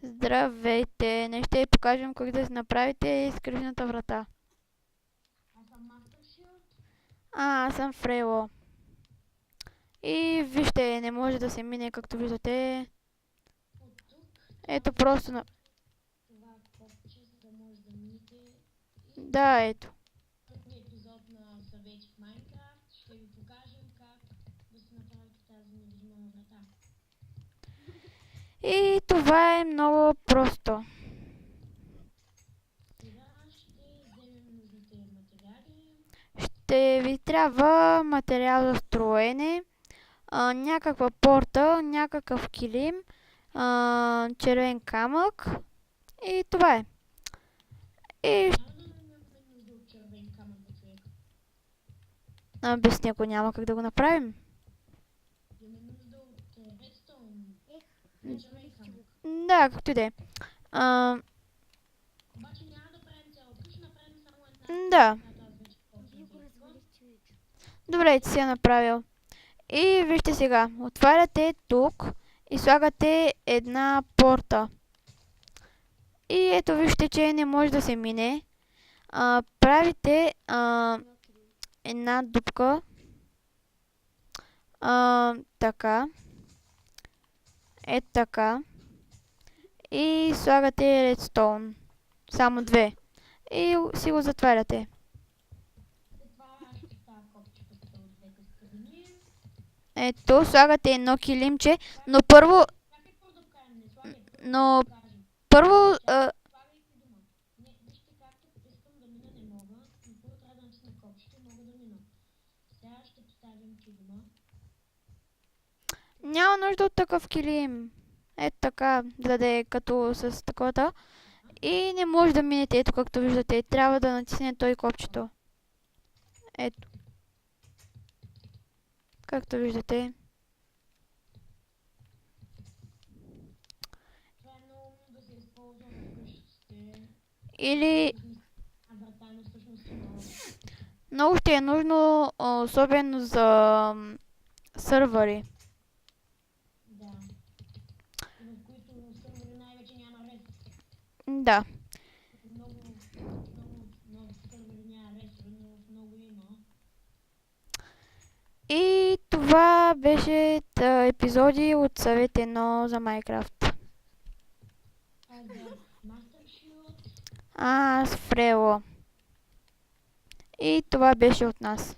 Здравейте! Днес ще ви покажем как да си направите скрижната врата. Аз съм Мастер Шилд. Аз съм Фрейло. И вижте, не може да се мине, както виждате. От тук Ето просто на... това копче, за да може да минете. И Да, ето. в този епизод на Съвети в Майнкрафт ще ви покажем как да си направите тази невидима врата. И това е много просто. Сега ще вземем нужните материали. Ще ви трябва материал за строене, някаква порта, някакъв килим, червен камък и това е. И Няма да имаме нужда от червен камък за човек. без него няма как да го направим. Имаме нужда от редстоун. Червен камък. Да, както и да е. Обаче няма да правим цяло. Ще направим само една. Да. Която аз вече почнах. Добре, ти си я направил. И вижте сега, отваряте тук и слагате една порта. И ето вижте, че не може да се мине. Правите една дупка. Така. Ето така. И слагате редстоун. Само две. И си го затваряте. След това ще ставя копчетата от двете страни. Ето, слагате едно килимче, но първо, Чакай първо да покажем, не слагай. но Да кажем. първо, Слагай килима. Не, вижте как искам да мина, не мога. Но първо трябва да натисна копчето и мога да мина. Сега ще поставим килима. няма нужда от такъв килим. Ето така, за да е като с такова. И не може да минете, ето както виждате. Трябва да натисне той копчето. Ето. Както виждате. Това е много умно да се използва в къщите. Или А врата, но всъщност е много. много ще е нужно, особено за сървъри. Да. И в които сървъри най-вече няма ред. Да. Много сървъри няма ред, но в много има. И това беше епизоди от Съвет 1 за Майнкрафт. Аз бях Мастер Шилд. Аз Фрело. И това беше от нас.